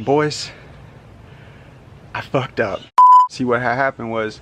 And boys, I fucked up. See, what had happened was,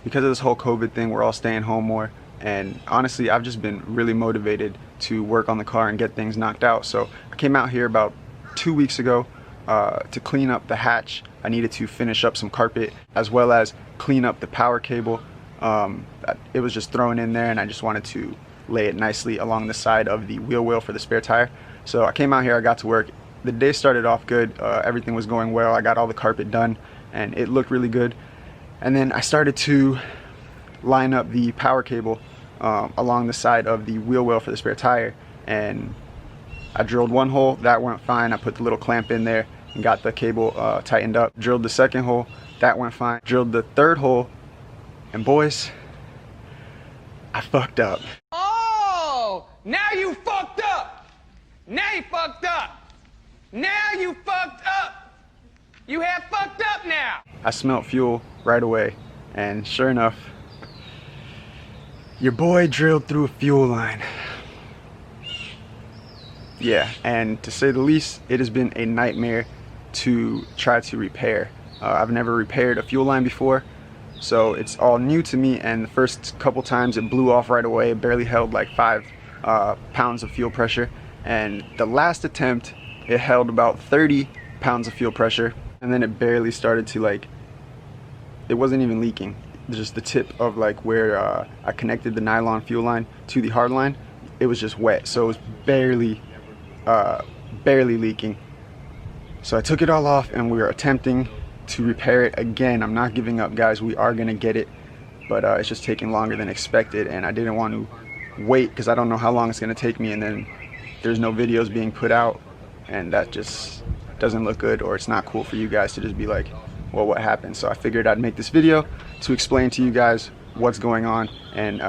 because of this whole COVID thing, we're all staying home more, and honestly I've just been really motivated to work on the car and get things knocked out. So I came out here about 2 weeks ago to clean up the hatch. I needed to finish up some carpet as well as clean up the power cable. It was just thrown in there and I just wanted to lay it nicely along the side of the wheel well for the spare tire. So I came out here, I got to work. The day started off good, everything was going well. I got all the carpet done and it looked really good. And then I started to line up the power cable along the side of the wheel well for the spare tire, and I drilled one hole, that went fine. I put the little clamp in there and got the cable tightened up. Drilled the second hole, that went fine. Drilled the third hole, and boys, I fucked up. Oh, now you fucked up. Now you fucked up. Now you fucked up. You have fucked up now. I smelled fuel right away, and sure enough, your boy drilled through a fuel line. Yeah, and to say the least, it has been a nightmare to try to repair. I've never repaired a fuel line before, so it's all new to me, and the first couple times it blew off right away. It barely held like 5 pounds of fuel pressure, and the last attempt it held about 30 pounds of fuel pressure, and then it barely started to, like, it wasn't even leaking. Just the tip of like where I connected the nylon fuel line to the hard line, it was just wet, so it was barely leaking. So I took it all off and we were attempting to repair it again. I'm not giving up, guys. We are gonna get it, but it's just taking longer than expected, and I didn't want to wait because I don't know how long it's gonna take me, and then there's no videos being put out, and that just doesn't look good, or it's not cool for you guys to just be like, well, what happened? So I figured I'd make this video to explain to you guys what's going on and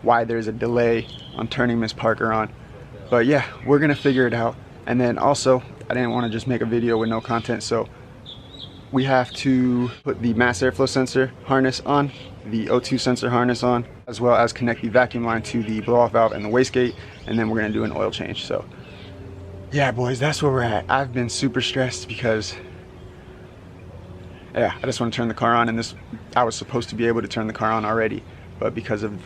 why there's a delay on turning Miss Parker on. But yeah, we're gonna figure it out. And then also, I didn't want to just make a video with no content, so we have to put the mass airflow sensor harness on, the O2 sensor harness on, as well as connect the vacuum line to the blow-off valve and the wastegate, and then we're gonna do an oil change. So yeah, boys, that's where we're at. I've been super stressed because, yeah, I just want to turn the car on, and I was supposed to be able to turn the car on already, but because of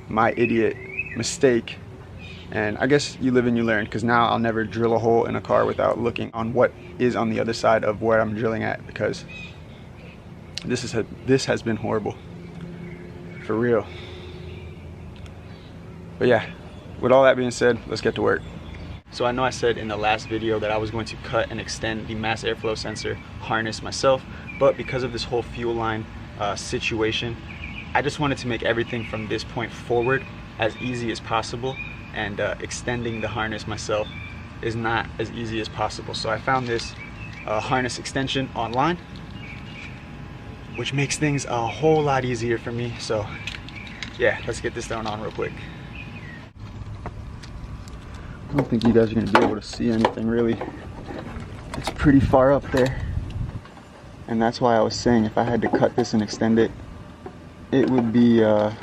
my idiot mistake, and I guess you live and you learn, because now I'll never drill a hole in a car without looking on what is on the other side of where I'm drilling at, because this has been horrible, for real. But yeah, with all that being said, let's get to work. So I know I said in the last video that I was going to cut and extend the mass airflow sensor harness myself, but because of this whole fuel line situation, I just wanted to make everything from this point forward as easy as possible, and extending the harness myself is not as easy as possible. So I found this harness extension online, which makes things a whole lot easier for me. So yeah, let's get this thrown on real quick. I don't think you guys are going to be able to see anything really. It's pretty far up there, and that's why I was saying if I had to cut this and extend it, it would be a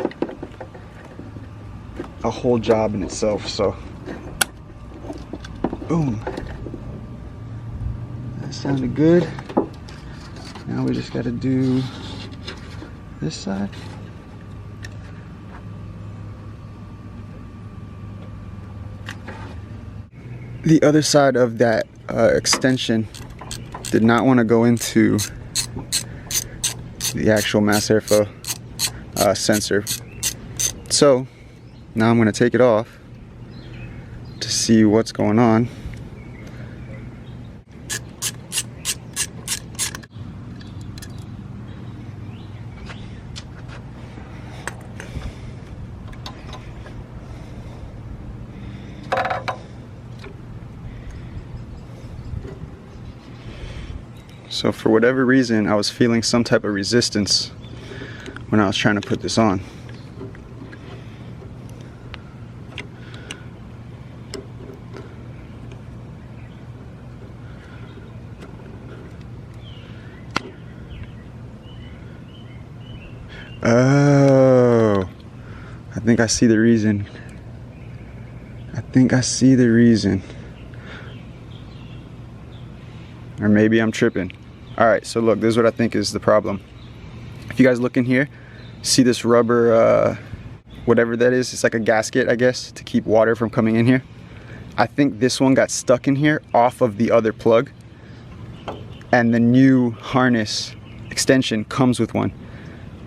whole job in itself. So boom, that sounded good. Now we just got to do this side. The other side of that extension did not want to go into the actual mass airflow sensor. So now I'm going to take it off to see what's going on. So for whatever reason, I was feeling some type of resistance when I was trying to put this on. Oh, I think I see the reason. Or maybe I'm tripping. All right, so look, this is what I think is the problem. If you guys look in here, see this rubber, whatever that is, it's like a gasket, I guess, to keep water from coming in here. I think this one got stuck in here off of the other plug, and the new harness extension comes with one.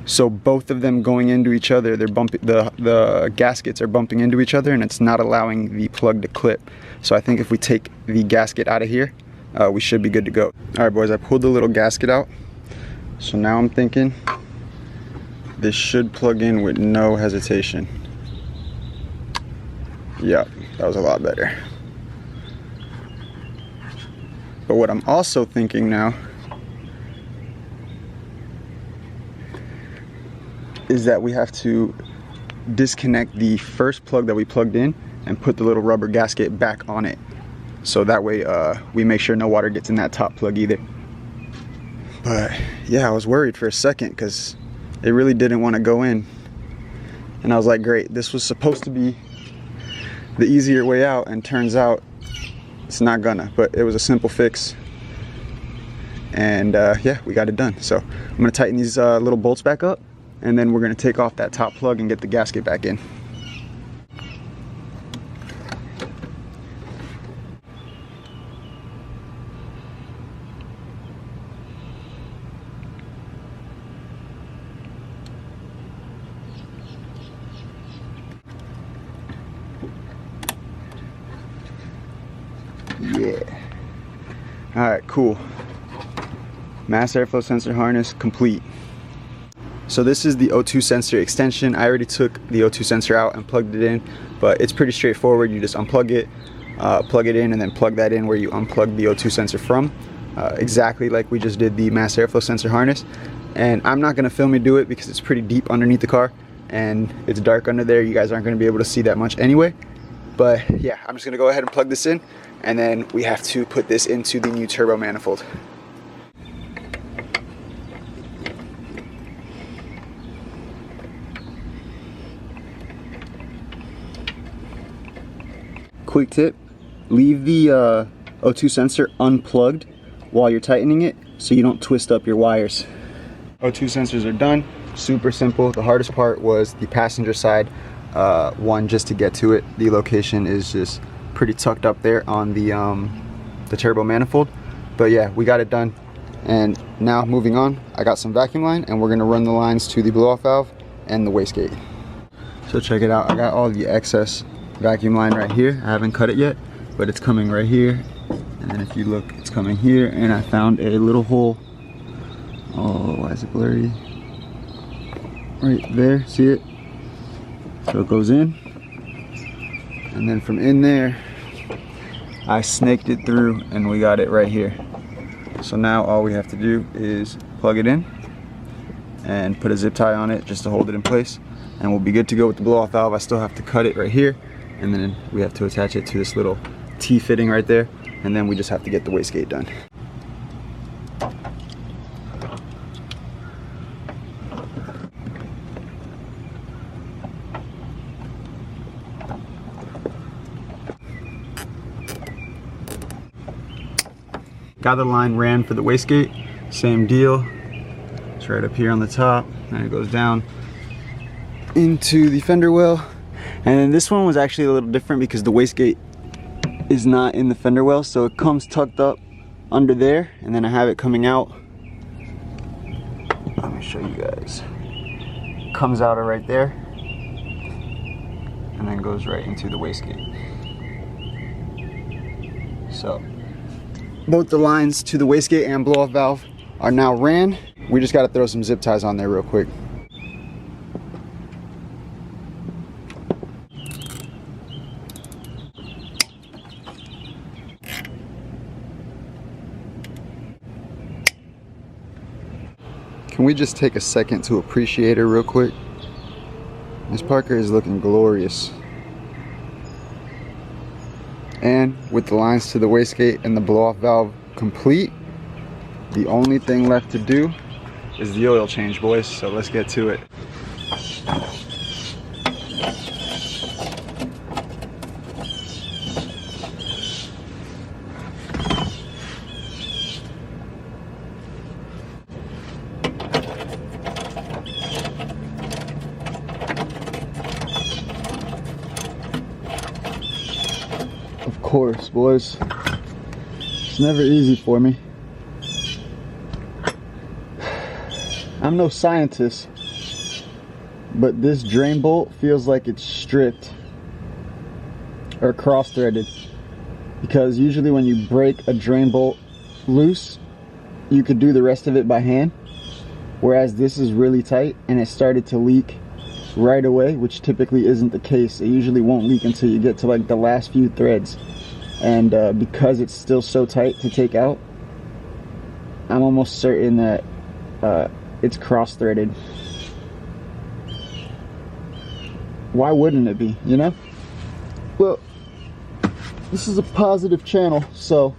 So both of them going into each other, they're bumping, the gaskets are bumping into each other, and it's not allowing the plug to clip. So I think if we take the gasket out of here, we should be good to go. All right, boys, I pulled the little gasket out. So now I'm thinking this should plug in with no hesitation. Yep, that was a lot better. But what I'm also thinking now is that we have to disconnect the first plug that we plugged in and put the little rubber gasket back on it. So that way we make sure no water gets in that top plug either. But yeah, I was worried for a second because it really didn't want to go in. And I was like, great, this was supposed to be the easier way out, and turns out it's not gonna. But it was a simple fix. And yeah, we got it done. So I'm gonna tighten these little bolts back up, and then we're gonna take off that top plug and get the gasket back in. Yeah. All right, cool. Mass airflow sensor harness complete. So this is the O2 sensor extension. I already took the O2 sensor out and plugged it in, but it's pretty straightforward. You just unplug it, plug it in, and then plug that in where you unplug the O2 sensor from. Exactly like we just did the mass airflow sensor harness. And I'm not gonna film me do it because it's pretty deep underneath the car and it's dark under there. You guys aren't gonna be able to see that much anyway. But yeah, I'm just gonna go ahead and plug this in, and then we have to put this into the new turbo manifold. Quick tip, leave the O2 sensor unplugged while you're tightening it so you don't twist up your wires. O2 sensors are done, super simple. The hardest part was the passenger side one, just to get to it. The location is just pretty tucked up there on the turbo manifold. But yeah, we got it done. And now moving on, I got some vacuum line and we're gonna run the lines to the blow off valve and the wastegate. So check it out, I got all the excess vacuum line right here. I haven't cut it yet, but it's coming right here. And then if you look, it's coming here, and I found a little hole. Oh, why is it blurry? Right there, see it? So it goes in, and then from in there, I snaked it through and we got it right here. So now all we have to do is plug it in and put a zip tie on it just to hold it in place, and we'll be good to go with the blow off valve. I still have to cut it right here, and then we have to attach it to this little T-fitting right there, and then we just have to get the wastegate done. Got the line ran for the wastegate, same deal. It's right up here on the top, and it goes down into the fender well. And then this one was actually a little different because the wastegate is not in the fender well, so it comes tucked up under there, and then I have it coming out. Let me show you guys. Comes out right there, and then goes right into the wastegate. So both the lines to the wastegate and blow off valve are now ran. We just got to throw some zip ties on there real quick. Can we just take a second to appreciate her real quick? Miss Parker is looking glorious. And with the lines to the wastegate and the blow-off valve complete, the only thing left to do is the oil change, boys. So let's get to it. course, boys. It's never easy for me. I'm no scientist, but this drain bolt feels like it's stripped or cross-threaded, because usually when you break a drain bolt loose, you could do the rest of it by hand, whereas this is really tight and it started to leak right away, which typically isn't the case. It usually won't leak until you get to like the last few threads, and because it's still so tight to take out, I'm almost certain that it's cross-threaded. Why wouldn't it be, you know? Well, this is a positive channel, so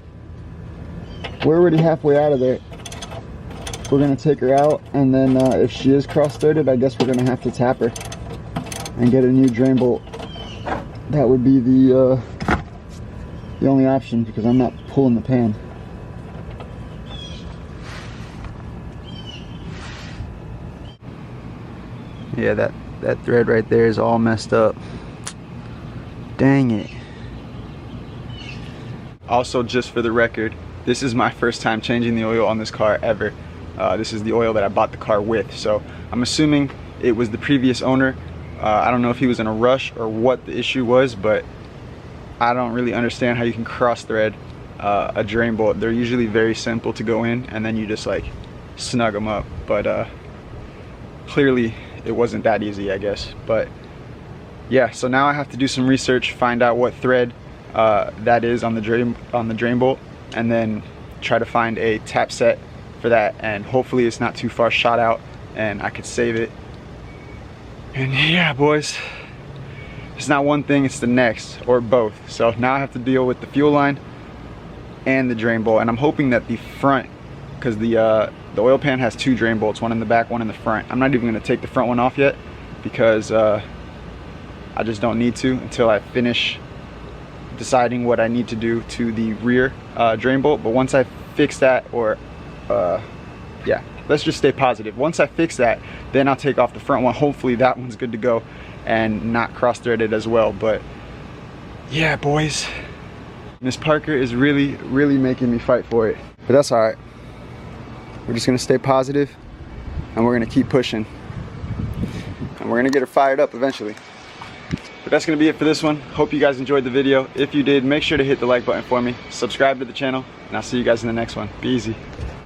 we're already halfway out of there. We're gonna take her out, and then if she is cross-threaded, I guess we're gonna have to tap her and get a new drain bolt. That would be the only option, because I'm not pulling the pan. Yeah, that thread right there is all messed up. Dang it. Also, just for the record, this is my first time changing the oil on this car ever. This is the oil that I bought the car with, so I'm assuming it was the previous owner. I don't know if he was in a rush or what the issue was, but I don't really understand how you can cross thread a drain bolt. They're usually very simple to go in, and then you just like snug them up, but clearly it wasn't that easy, I guess. But yeah, so now I have to do some research, find out what thread that is on the drain bolt, and then try to find a tap set for that, and hopefully it's not too far shot out and I could save it. And yeah, boys, it's not one thing, it's the next, or both. So now I have to deal with the fuel line and the drain bolt, and I'm hoping that the front, because the oil pan has two drain bolts, one in the back, one in the front. I'm not even going to take the front one off yet, because I just don't need to until I finish deciding what I need to do to the rear drain bolt. But once I fix that, or yeah, let's just stay positive. Once I fix that, then I'll take off the front one. Hopefully that one's good to go and not cross-threaded as well. But yeah, boys, Miss Parker is really making me fight for it, but that's all right. We're just gonna stay positive, and we're gonna keep pushing, and we're gonna get her fired up eventually. But that's gonna be it for this one. Hope you guys enjoyed the video. If you did, make sure to hit the like button for me, subscribe to the channel, and I'll see you guys in the next one. Be easy.